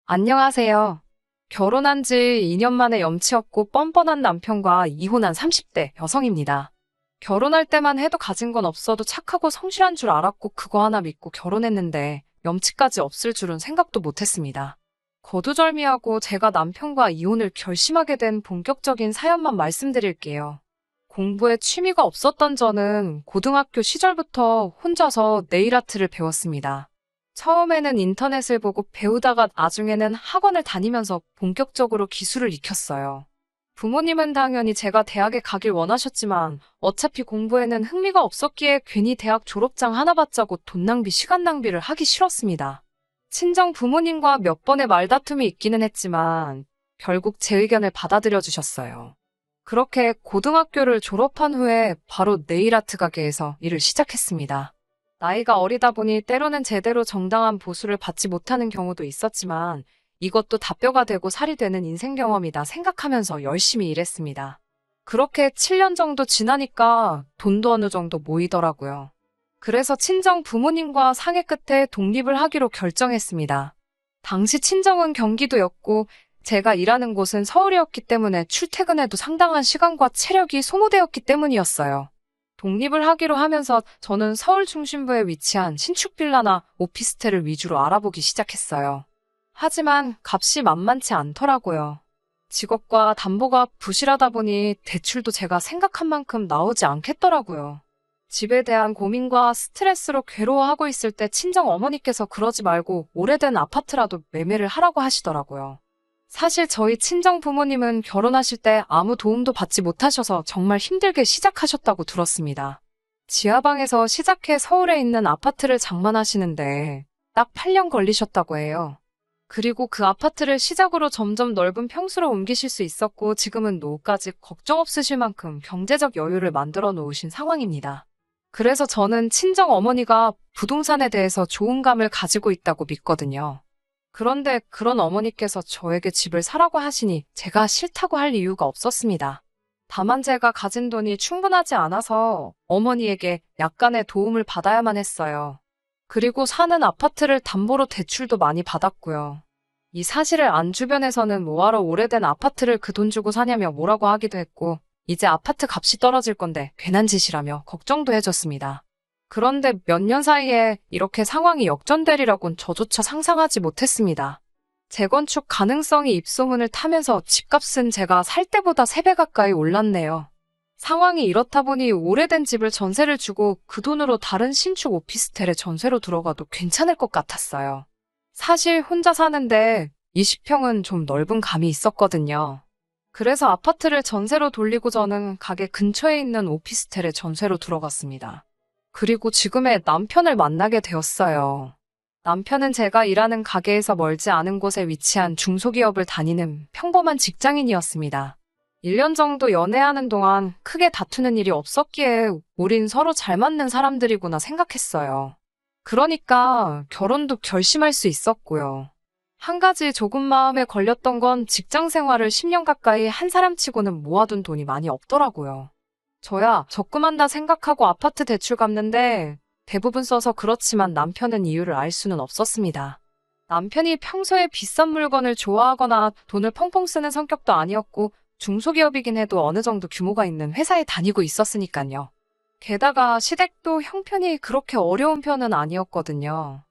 안녕하세요. 결혼한 지 2년 만에 염치 없고 뻔뻔한 남편과 이혼한 30대 여성입니다. 결혼할 때만 해도 가진 건 없어도 착하고 성실한 줄 알았고 그거 하나 믿고 결혼했는데 염치까지 없을 줄은 생각도 못했습니다. 거두절미하고 제가 남편과 이혼을 결심하게 된 본격적인 사연만 말씀드릴게요. 공부에 취미가 없었던 저는 고등학교 시절부터 혼자서 네일아트를 배웠습니다. 처음에는 인터넷을 보고 배우다가 나중에는 학원을 다니면서 본격적으로 기술을 익혔어요. 부모님은 당연히 제가 대학에 가길 원하셨지만 어차피 공부에는 흥미가 없었기에 괜히 대학 졸업장 하나 받자고 돈 낭비, 시간 낭비를 하기 싫었습니다. 친정 부모님과 몇 번의 말다툼이 있기는 했지만 결국 제 의견을 받아들여 주셨어요. 그렇게 고등학교를 졸업한 후에 바로 네일아트 가게에서 일을 시작했습니다. 나이가 어리다 보니 때로는 제대로 정당한 보수를 받지 못하는 경우도 있었지만 이것도 다 뼈가 되고 살이 되는 인생 경험이다 생각하면서 열심히 일했습니다. 그렇게 7년 정도 지나니까 돈도 어느 정도 모이더라고요. 그래서 친정 부모님과 상의 끝에 독립을 하기로 결정했습니다. 당시 친정은 경기도였고 제가 일하는 곳은 서울이었기 때문에 출퇴근에도 상당한 시간과 체력이 소모되었기 때문이었어요. 독립을 하기로 하면서 저는 서울 중심부에 위치한 신축 빌라나 오피스텔을 위주로 알아보기 시작했어요. 하지만 값이 만만치 않더라고요. 직업과 담보가 부실하다 보니 대출도 제가 생각한 만큼 나오지 않겠더라고요. 집에 대한 고민과 스트레스로 괴로워하고 있을 때 친정 어머니께서 그러지 말고 오래된 아파트라도 매매를 하라고 하시더라고요. 사실 저희 친정 부모님은 결혼하실 때 아무 도움도 받지 못하셔서 정말 힘들게 시작하셨다고 들었습니다. 지하방에서 시작해 서울에 있는 아파트를 장만하시는데 딱 8년 걸리셨다고 해요. 그리고 그 아파트를 시작으로 점점 넓은 평수로 옮기실 수 있었고 지금은 노후까지 걱정 없으실 만큼 경제적 여유를 만들어 놓으신 상황입니다. 그래서 저는 친정 어머니가 부동산에 대해서 좋은 감을 가지고 있다고 믿거든요. 그런데 그런 어머니께서 저에게 집을 사라고 하시니 제가 싫다고 할 이유가 없었습니다. 다만 제가 가진 돈이 충분하지 않아서 어머니에게 약간의 도움을 받아야만 했어요. 그리고 사는 아파트를 담보로 대출도 많이 받았고요. 이 사실을 안 주변에서는 뭐하러 오래된 아파트를 그 돈 주고 사냐며 뭐라고 하기도 했고 이제 아파트 값이 떨어질 건데 괜한 짓이라며 걱정도 해줬습니다. 그런데 몇 년 사이에 이렇게 상황이 역전되리라곤 저조차 상상하지 못했습니다. 재건축 가능성이 입소문을 타면서 집값은 제가 살 때보다 3배 가까이 올랐네요. 상황이 이렇다 보니 오래된 집을 전세를 주고 그 돈으로 다른 신축 오피스텔에 전세로 들어가도 괜찮을 것 같았어요. 사실 혼자 사는데 20평은 좀 넓은 감이 있었거든요. 그래서 아파트를 전세로 돌리고 저는 가게 근처에 있는 오피스텔에 전세로 들어갔습니다. 그리고 지금의 남편을 만나게 되었어요. 남편은 제가 일하는 가게에서 멀지 않은 곳에 위치한 중소기업을 다니는 평범한 직장인이었습니다. 1년 정도 연애하는 동안 크게 다투는 일이 없었기에 우린 서로 잘 맞는 사람들이구나 생각했어요. 그러니까 결혼도 결심할 수 있었고요. 한 가지 조금 마음에 걸렸던 건 직장 생활을 10년 가까이 한 사람치고는 모아둔 돈이 많이 없더라고요. 저야 적금한다 생각하고 아파트 대출 갚는데 대부분 써서 그렇지만 남편은 이유를 알 수는 없었습니다. 남편이 평소에 비싼 물건을 좋아하거나 돈을 펑펑 쓰는 성격도 아니었고 중소기업이긴 해도 어느 정도 규모가 있는 회사에 다니고 있었으니까요. 게다가 시댁도 형편이 그렇게 어려운 편은 아니었거든요.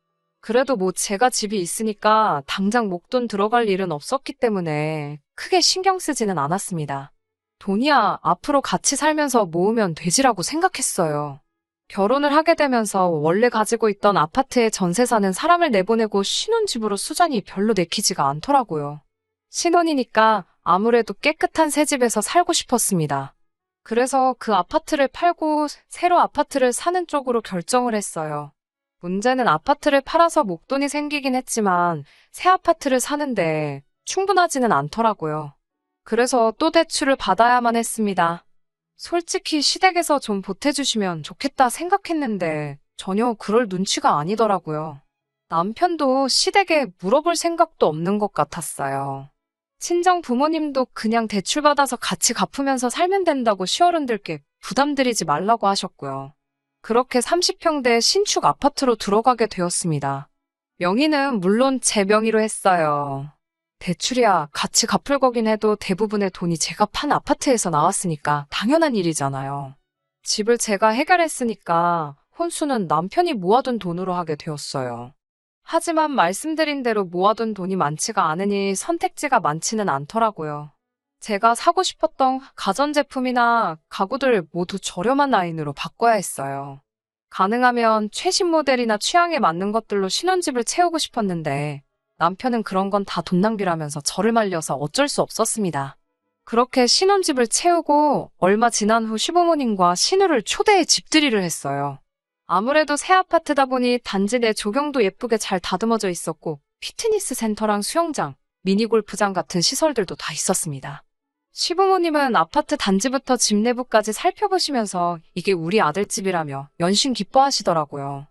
그래도 뭐 제가 집이 있으니까 당장 목돈 들어갈 일은 없었기 때문에 크게 신경 쓰지는 않았습니다. 돈이야 앞으로 같이 살면서 모으면 되지라고 생각했어요. 결혼을 하게 되면서 원래 가지고 있던 아파트에 전세 사는 사람을 내보내고 신혼집으로 수잔이 별로 내키지가 않더라고요. 신혼이니까 아무래도 깨끗한 새 집에서 살고 싶었습니다. 그래서 그 아파트를 팔고 새로 아파트를 사는 쪽으로 결정을 했어요. 문제는 아파트를 팔아서 목돈이 생기긴 했지만 새 아파트를 사는데 충분하지는 않더라고요. 그래서 또 대출을 받아야만 했습니다. 솔직히 시댁에서 좀 보태주시면 좋겠다 생각했는데 전혀 그럴 눈치가 아니더라고요. 남편도 시댁에 물어볼 생각도 없는 것 같았어요. 친정 부모님도 그냥 대출받아서 같이 갚으면서 살면 된다고 시어른들께 부담드리지 말라고 하셨고요. 그렇게 30평대 신축 아파트로 들어가게 되었습니다. 명의는 물론 제 명의로 했어요. 대출이야 같이 갚을 거긴 해도 대부분의 돈이 제가 판 아파트에서 나왔으니까 당연한 일이잖아요. 집을 제가 해결했으니까 혼수는 남편이 모아둔 돈으로 하게 되었어요. 하지만 말씀드린 대로 모아둔 돈이 많지가 않으니 선택지가 많지는 않더라고요. 제가 사고 싶었던 가전제품이나 가구들 모두 저렴한 라인으로 바꿔야 했어요. 가능하면 최신 모델이나 취향에 맞는 것들로 신혼집을 채우고 싶었는데 남편은 그런 건 다 돈 낭비라면서 저를 말려서 어쩔 수 없었습니다. 그렇게 신혼집을 채우고 얼마 지난 후 시부모님과 신우를 초대해 집들이를 했어요. 아무래도 새 아파트다 보니 단지 내 조경도 예쁘게 잘 다듬어져 있었고 피트니스 센터랑 수영장, 미니골프장 같은 시설들도 다 있었습니다. 시부모님은 아파트 단지부터 집 내부까지 살펴보시면서 이게 우리 아들 집이라며 연신 기뻐하시더라고요.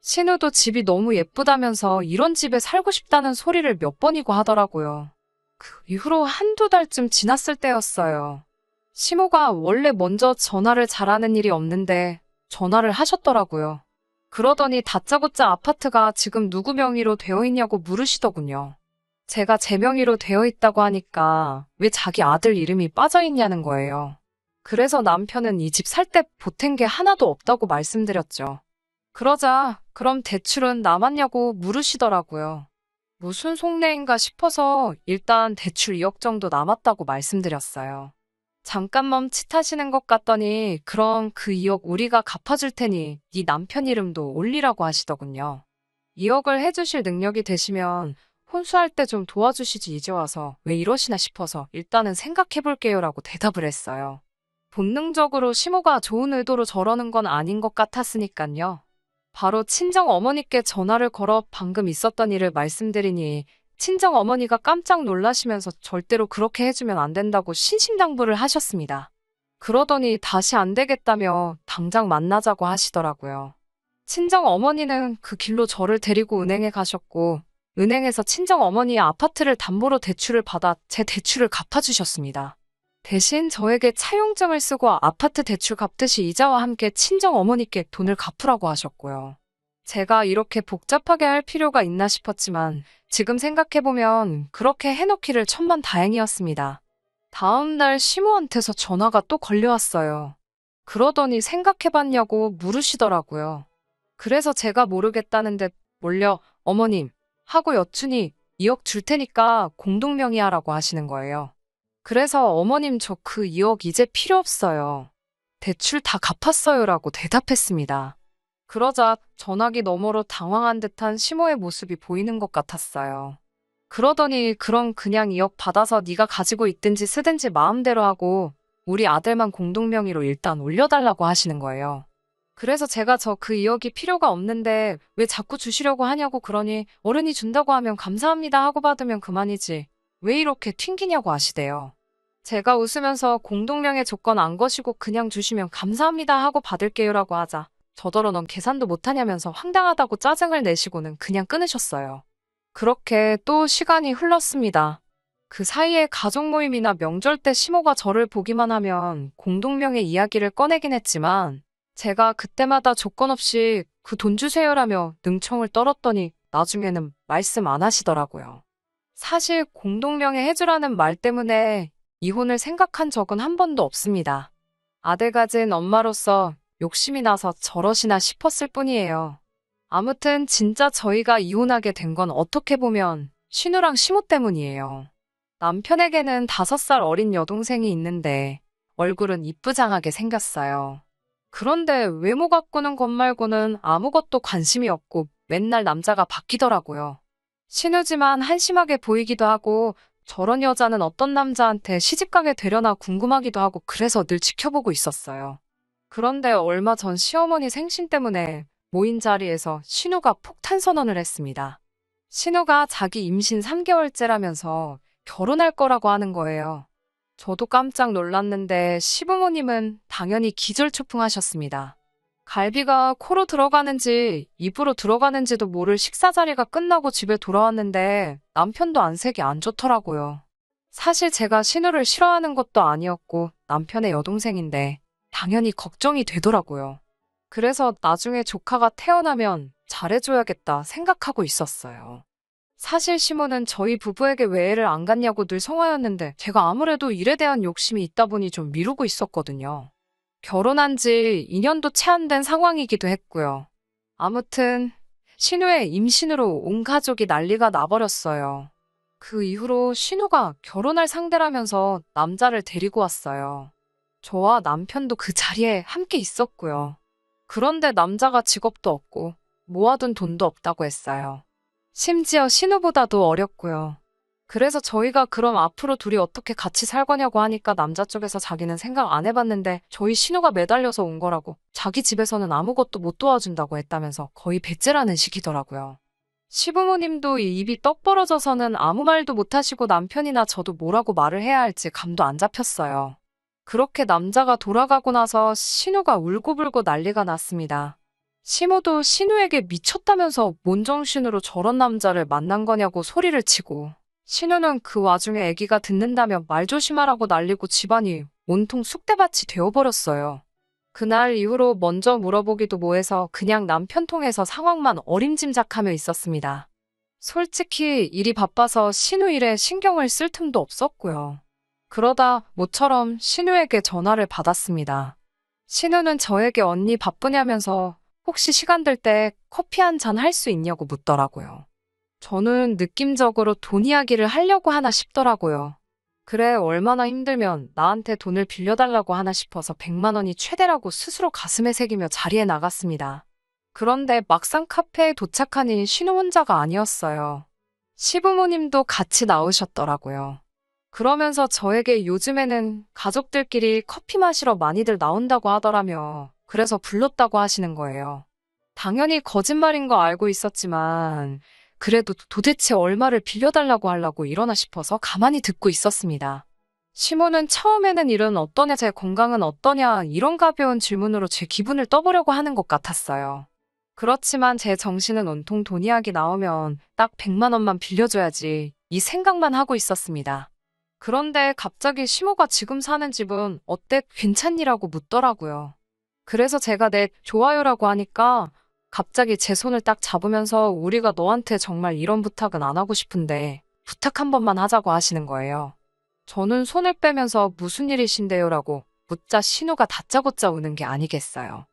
신우도 집이 너무 예쁘다면서 이런 집에 살고 싶다는 소리를 몇 번이고 하더라고요. 그 이후로 한두 달쯤 지났을 때였어요. 시모가 원래 먼저 전화를 잘하는 일이 없는데 전화를 하셨더라고요. 그러더니 다짜고짜 아파트가 지금 누구 명의로 되어 있냐고 물으시더군요. 제가 제 명의로 되어 있다고 하니까 왜 자기 아들 이름이 빠져 있냐는 거예요. 그래서 남편은 이 집 살 때 보탠 게 하나도 없다고 말씀드렸죠. 그러자 그럼 대출은 남았냐고 물으시더라고요. 무슨 속내인가 싶어서 일단 대출 2억 정도 남았다고 말씀드렸어요. 잠깐 멈칫하시는 것 같더니 그럼 그 2억 우리가 갚아줄 테니 네 남편 이름도 올리라고 하시더군요. 2억을 해주실 능력이 되시면 혼수할 때 좀 도와주시지 이제 와서 왜 이러시나 싶어서 일단은 생각해볼게요 라고 대답을 했어요. 본능적으로 시모가 좋은 의도로 저러는 건 아닌 것 같았으니깐요. 바로 친정 어머니께 전화를 걸어 방금 있었던 일을 말씀드리니 친정 어머니가 깜짝 놀라시면서 절대로 그렇게 해주면 안 된다고 신신당부를 하셨습니다. 그러더니 다시 안 되겠다며 당장 만나자고 하시더라고요. 친정 어머니는 그 길로 저를 데리고 은행에 가셨고 은행에서 친정 어머니의 아파트를 담보로 대출을 받아 제 대출을 갚아주셨습니다. 대신 저에게 차용증을 쓰고 아파트 대출 갚듯이 이자와 함께 친정 어머니께 돈을 갚으라고 하셨고요. 제가 이렇게 복잡하게 할 필요가 있나 싶었지만 지금 생각해보면 그렇게 해놓기를 천만다행이었습니다. 다음 날 시모한테서 전화가 또 걸려왔어요. 그러더니 생각해봤냐고 물으시더라고요. 그래서 제가 모르겠다는데 몰려 어머님 하고 여쭈니 2억 줄 테니까 공동명의하라고 하시는 거예요. 그래서 어머님 저 그 2억 이제 필요 없어요. 대출 다 갚았어요라고 대답했습니다. 그러자 전화기 너머로 당황한 듯한 시모의 모습이 보이는 것 같았어요. 그러더니 그럼 그냥 2억 받아서 네가 가지고 있든지 쓰든지 마음대로 하고 우리 아들만 공동명의로 일단 올려달라고 하시는 거예요. 그래서 제가 저 그 2억이 필요가 없는데 왜 자꾸 주시려고 하냐고 그러니 어른이 준다고 하면 감사합니다 하고 받으면 그만이지. 왜 이렇게 튕기냐고 하시대요. 제가 웃으면서 공동명의 조건 안 거시고 그냥 주시면 감사합니다 하고 받을게요라고 하자 저더러 넌 계산도 못하냐면서 황당하다고 짜증을 내시고는 그냥 끊으셨어요. 그렇게 또 시간이 흘렀습니다. 그 사이에 가족 모임이나 명절 때 시모가 저를 보기만 하면 공동명의 이야기를 꺼내긴 했지만 제가 그때마다 조건 없이 그 돈 주세요라며 능청을 떨었더니 나중에는 말씀 안 하시더라고요. 사실 공동명의 해주라는 말 때문에 이혼을 생각한 적은 한 번도 없습니다. 아들 가진 엄마로서 욕심이 나서 저러시나 싶었을 뿐이에요. 아무튼 진짜 저희가 이혼하게 된 건 어떻게 보면 신우랑 시모 때문이에요. 남편에게는 5살 어린 여동생이 있는데 얼굴은 이쁘장하게 생겼어요. 그런데 외모 가꾸는 것 말고는 아무것도 관심이 없고 맨날 남자가 바뀌더라고요. 신우지만 한심하게 보이기도 하고 저런 여자는 어떤 남자한테 시집가게 되려나 궁금하기도 하고 그래서 늘 지켜보고 있었어요. 그런데 얼마 전 시어머니 생신 때문에 모인 자리에서 신우가 폭탄 선언을 했습니다. 신우가 자기 임신 3개월째라면서 결혼할 거라고 하는 거예요. 저도 깜짝 놀랐는데 시부모님은 당연히 기절초풍하셨습니다. 갈비가 코로 들어가는지 입으로 들어가는지도 모를 식사 자리가 끝나고 집에 돌아왔는데 남편도 안색이 안 좋더라고요. 사실 제가 신우를 싫어하는 것도 아니었고 남편의 여동생인데 당연히 걱정이 되더라고요. 그래서 나중에 조카가 태어나면 잘해줘야겠다 생각하고 있었어요. 사실 시모는 저희 부부에게 왜 애를 안 갖냐고 늘 성화였는데 제가 아무래도 일에 대한 욕심이 있다 보니 좀 미루고 있었거든요. 결혼한 지 2년도 채 안 된 상황이기도 했고요. 아무튼 신우의 임신으로 온 가족이 난리가 나버렸어요. 그 이후로 신우가 결혼할 상대라면서 남자를 데리고 왔어요. 저와 남편도 그 자리에 함께 있었고요. 그런데 남자가 직업도 없고 모아둔 돈도 없다고 했어요. 심지어 신우보다도 어렸고요. 그래서 저희가 그럼 앞으로 둘이 어떻게 같이 살 거냐고 하니까 남자 쪽에서 자기는 생각 안 해봤는데 저희 신우가 매달려서 온 거라고 자기 집에서는 아무것도 못 도와준다고 했다면서 거의 배째라는 식이더라고요. 시부모님도 이 입이 떡 벌어져서는 아무 말도 못 하시고 남편이나 저도 뭐라고 말을 해야 할지 감도 안 잡혔어요. 그렇게 남자가 돌아가고 나서 신우가 울고불고 난리가 났습니다. 시모도 신우에게 미쳤다면서 뭔 정신으로 저런 남자를 만난 거냐고 소리를 치고 신우는 그 와중에 아기가 듣는다며 말 조심하라고 난리고 집안이 온통 쑥대밭이 되어버렸어요. 그날 이후로 먼저 물어보기도 뭐해서 그냥 남편 통해서 상황만 어림짐작하며 있었습니다. 솔직히 일이 바빠서 신우 일에 신경을 쓸 틈도 없었고요. 그러다 모처럼 신우에게 전화를 받았습니다. 신우는 저에게 언니 바쁘냐면서 혹시 시간 될 때 커피 한 잔 할 수 있냐고 묻더라고요. 저는 느낌적으로 돈 이야기를 하려고 하나 싶더라고요. 그래, 얼마나 힘들면 나한테 돈을 빌려달라고 하나 싶어서 100만 원이 최대라고 스스로 가슴에 새기며 자리에 나갔습니다. 그런데 막상 카페에 도착하니 신우 혼자가 아니었어요. 시부모님도 같이 나오셨더라고요. 그러면서 저에게 요즘에는 가족들끼리 커피 마시러 많이들 나온다고 하더라며 그래서 불렀다고 하시는 거예요. 당연히 거짓말인 거 알고 있었지만 그래도 도대체 얼마를 빌려달라고 하려고 이러나 싶어서 가만히 듣고 있었습니다. 시모는 처음에는 일은 어떠냐, 제 건강은 어떠냐 이런 가벼운 질문으로 제 기분을 떠보려고 하는 것 같았어요. 그렇지만 제 정신은 온통 돈 이야기 나오면 딱 100만 원만 빌려줘야지 이 생각만 하고 있었습니다. 그런데 갑자기 시모가 지금 사는 집은 어때? 괜찮니라고 묻더라고요. 그래서 제가 네, 좋아요라고 하니까 갑자기 제 손을 딱 잡으면서 우리가 너한테 정말 이런 부탁은 안 하고 싶은데 부탁 한 번만 하자고 하시는 거예요. 저는 손을 빼면서 무슨 일이신데요라고 묻자 신우가 다짜고짜 우는 게 아니겠어요.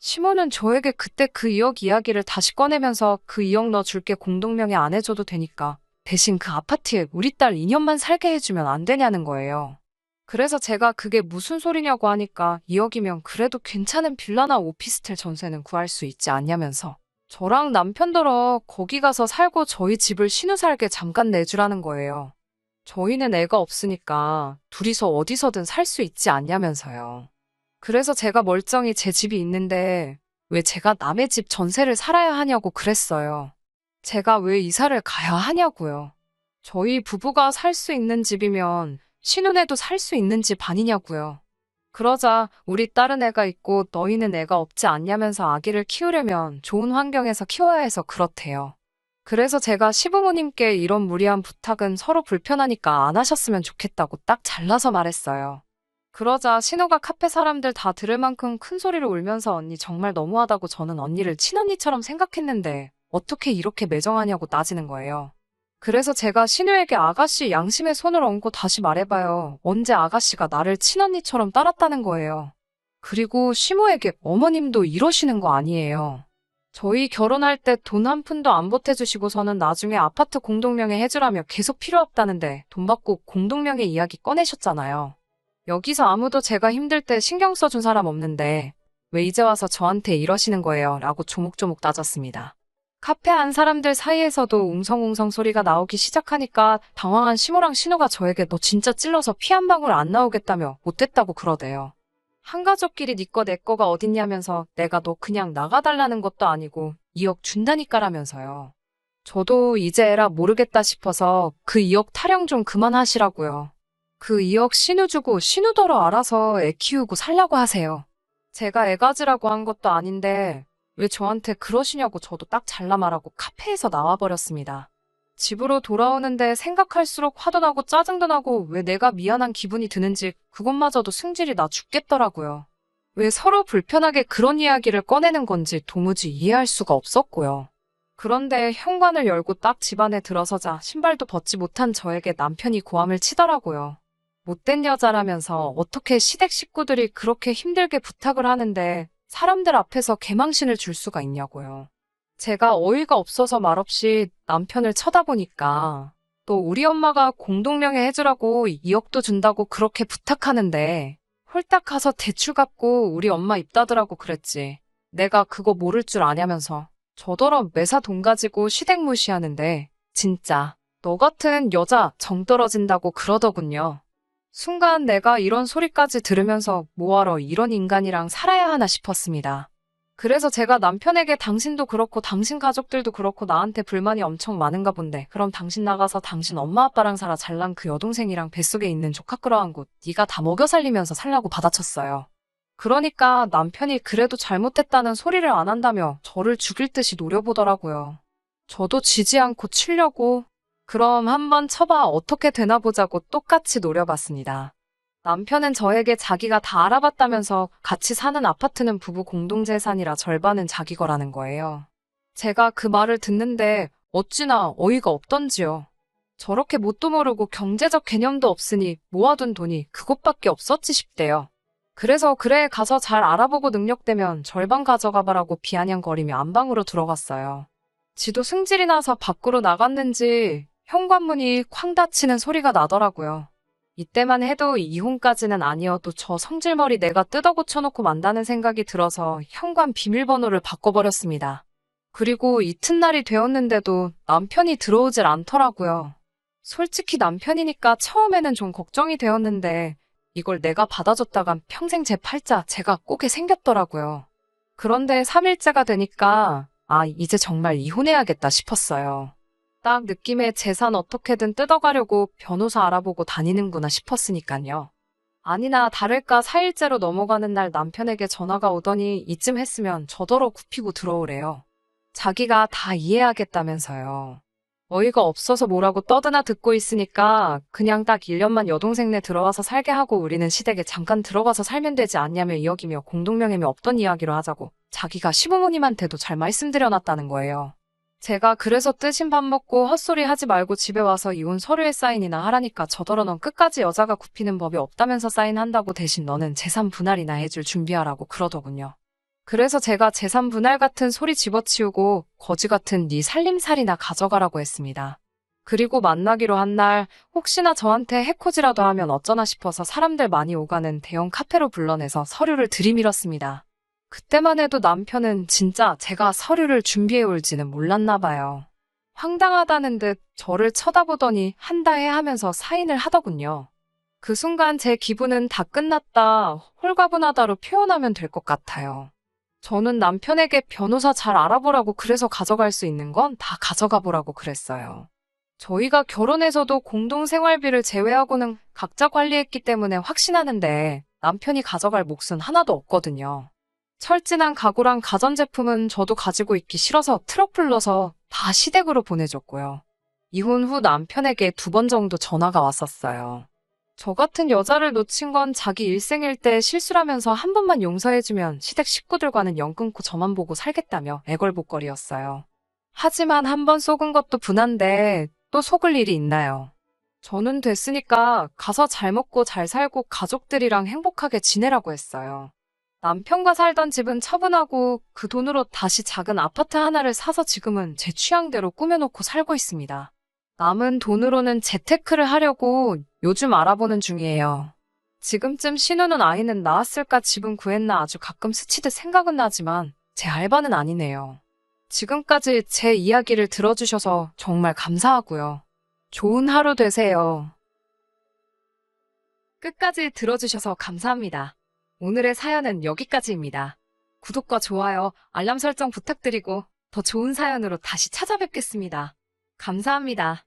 시모는 저에게 그때 그 2억 이야기를 다시 꺼내면서 그 2억 너 줄게 공동명의 안 해줘도 되니까 대신 그 아파트에 우리 딸 2년만 살게 해주면 안 되냐는 거예요. 그래서 제가 그게 무슨 소리냐고 하니까 2억이면 그래도 괜찮은 빌라나 오피스텔 전세는 구할 수 있지 않냐면서 저랑 남편더러 거기 가서 살고 저희 집을 신우 살게 잠깐 내주라는 거예요. 저희는 애가 없으니까 둘이서 어디서든 살 수 있지 않냐면서요. 그래서 제가 멀쩡히 제 집이 있는데 왜 제가 남의 집 전세를 살아야 하냐고 그랬어요. 제가 왜 이사를 가야 하냐고요. 저희 부부가 살 수 있는 집이면 신혼에도 살 수 있는 집 아니냐고요. 그러자 우리 딸은 애가 있고 너희는 애가 없지 않냐면서 아기를 키우려면 좋은 환경에서 키워야 해서 그렇대요. 그래서 제가 시부모님께 이런 무리한 부탁은 서로 불편하니까 안 하셨으면 좋겠다고 딱 잘라서 말했어요. 그러자 신우가 카페 사람들 다 들을 만큼 큰 소리로 울면서 언니 정말 너무하다고 저는 언니를 친언니처럼 생각했는데 어떻게 이렇게 매정하냐고 따지는 거예요. 그래서 제가 신우에게 아가씨 양심의 손을 얹고 다시 말해봐요. 언제 아가씨가 나를 친언니처럼 따랐다는 거예요. 그리고 시모에게 어머님도 이러시는 거 아니에요. 저희 결혼할 때 돈 한 푼도 안 보태주시고서는 나중에 아파트 공동명의 해주라며 계속 필요 없다는데 돈 받고 공동명의 이야기 꺼내셨잖아요. 여기서 아무도 제가 힘들 때 신경 써준 사람 없는데 왜 이제 와서 저한테 이러시는 거예요? 라고 조목조목 따졌습니다. 카페 안 사람들 사이에서도 웅성웅성 소리가 나오기 시작하니까 당황한 시모랑 신우가 저에게 너 진짜 찔러서 피 한 방울 안 나오겠다며 못됐다고 그러대요. 한 가족끼리 네 거 내 거가 어딨냐면서 내가 너 그냥 나가달라는 것도 아니고 2억 준다니까라면서요. 저도 이제 에라 모르겠다 싶어서 그 2억 타령 좀 그만하시라고요. 그 2억 신우 주고 신우더러 알아서 애 키우고 살려고 하세요. 제가 애 가지라고 한 것도 아닌데 왜 저한테 그러시냐고 저도 딱 잘라 말하고 카페에서 나와버렸습니다. 집으로 돌아오는데 생각할수록 화도 나고 짜증도 나고 왜 내가 미안한 기분이 드는지 그것마저도 승질이 나 죽겠더라고요. 왜 서로 불편하게 그런 이야기를 꺼내는 건지 도무지 이해할 수가 없었고요. 그런데 현관을 열고 딱 집 안에 들어서자 신발도 벗지 못한 저에게 남편이 고함을 치더라고요. 못된 여자라면서 어떻게 시댁 식구들이 그렇게 힘들게 부탁을 하는데 사람들 앞에서 개망신을 줄 수가 있냐고요. 제가 어이가 없어서 말없이 남편을 쳐다보니까 또 우리 엄마가 공동명예 해주라고 2억도 준다고 그렇게 부탁하는데 홀딱 가서 대출 갚고 우리 엄마 입 닫으라고 그랬지. 내가 그거 모를 줄 아냐면서 저더러 매사 돈 가지고 시댁 무시하는데 진짜 너 같은 여자 정 떨어진다고 그러더군요. 순간 내가 이런 소리까지 들으면서 뭐하러 이런 인간이랑 살아야 하나 싶었습니다. 그래서 제가 남편에게 당신도 그렇고 당신 가족들도 그렇고 나한테 불만이 엄청 많은가 본데 그럼 당신 나가서 당신 엄마 아빠랑 살아 잘난 그 여동생이랑 뱃속에 있는 조카 끌어안고 네가 다 먹여 살리면서 살라고 받아쳤어요. 그러니까 남편이 그래도 잘못했다는 소리를 안 한다며 저를 죽일 듯이 노려보더라고요. 저도 지지 않고 치려고 그럼 한번 쳐봐 어떻게 되나 보자고 똑같이 노려봤습니다. 남편은 저에게 자기가 다 알아봤다면서 같이 사는 아파트는 부부 공동재산이라 절반은 자기 거라는 거예요. 제가 그 말을 듣는데 어찌나 어이가 없던지요. 저렇게 뭣도 모르고 경제적 개념도 없으니 모아둔 돈이 그것밖에 없었지 싶대요. 그래서 그래 가서 잘 알아보고 능력되면 절반 가져가봐라고 비아냥거리며 안방으로 들어갔어요. 지도 승질이 나서 밖으로 나갔는지 현관문이 쾅 닫히는 소리가 나더라고요. 이때만 해도 이혼까지는 아니어도 저 성질머리 내가 뜯어 고쳐놓고 만다는 생각이 들어서 현관 비밀번호를 바꿔버렸습니다. 그리고 이튿날이 되었는데도 남편이 들어오질 않더라고요. 솔직히 남편이니까 처음에는 좀 걱정이 되었는데 이걸 내가 받아줬다간 평생 제 팔자 제가 꼬게 생겼더라고요. 그런데 3일째가 되니까 이제 정말 이혼해야겠다 싶었어요. 딱 느낌에 재산 어떻게든 뜯어가려고 변호사 알아보고 다니는구나 싶었으니까요. 아니나 다를까 4일째로 넘어가는 날 남편에게 전화가 오더니 이쯤 했으면 저더러 굽히고 들어오래요. 자기가 다 이해하겠다면서요. 어이가 없어서 뭐라고 떠드나 듣고 있으니까 그냥 딱 1년만 여동생네 들어와서 살게 하고 우리는 시댁에 잠깐 들어가서 살면 되지 않냐며 이야기며 공동명예며 없던 이야기로 하자고 자기가 시부모님한테도 잘 말씀드려놨다는 거예요. 제가 그래서 뜨신 밥 먹고 헛소리 하지 말고 집에 와서 이혼 서류에 사인이나 하라니까 저더러 넌 끝까지 여자가 굽히는 법이 없다면서 사인한다고 대신 너는 재산 분할이나 해줄 준비하라고 그러더군요. 그래서 제가 재산 분할 같은 소리 집어치우고 거지 같은 네 살림살이나 가져가라고 했습니다. 그리고 만나기로 한 날 혹시나 저한테 해코지라도 하면 어쩌나 싶어서 사람들 많이 오가는 대형 카페로 불러내서 서류를 들이밀었습니다. 그때만 해도 남편은 진짜 제가 서류를 준비해 올지는 몰랐나 봐요. 황당하다는 듯 저를 쳐다보더니 한다 해 하면서 사인을 하더군요. 그 순간 제 기분은 다 끝났다, 홀가분하다로 표현하면 될 것 같아요. 저는 남편에게 변호사 잘 알아보라고 그래서 가져갈 수 있는 건 다 가져가 보라고 그랬어요. 저희가 결혼해서도 공동생활비를 제외하고는 각자 관리했기 때문에 확신하는데 남편이 가져갈 몫은 하나도 없거든요. 철진한 가구랑 가전제품은 저도 가지고 있기 싫어서 트럭 불러서 다 시댁으로 보내줬고요. 이혼 후 남편에게 2번 정도 전화가 왔었어요. 저 같은 여자를 놓친 건 자기 일생일대 실수라면서 한 번만 용서해주면 시댁 식구들과는 연 끊고 저만 보고 살겠다며 애걸복걸이었어요. 하지만 한 번 속은 것도 분한데 또 속을 일이 있나요? 저는 됐으니까 가서 잘 먹고 잘 살고 가족들이랑 행복하게 지내라고 했어요. 남편과 살던 집은 처분하고 그 돈으로 다시 작은 아파트 하나를 사서 지금은 제 취향대로 꾸며놓고 살고 있습니다. 남은 돈으로는 재테크를 하려고 요즘 알아보는 중이에요. 지금쯤 신우는 아이는 낳았을까 집은 구했나 아주 가끔 스치듯 생각은 나지만 제 알바는 아니네요. 지금까지 제 이야기를 들어주셔서 정말 감사하고요. 좋은 하루 되세요. 끝까지 들어주셔서 감사합니다. 오늘의 사연은 여기까지입니다. 구독과 좋아요, 알람 설정 부탁드리고 더 좋은 사연으로 다시 찾아뵙겠습니다. 감사합니다.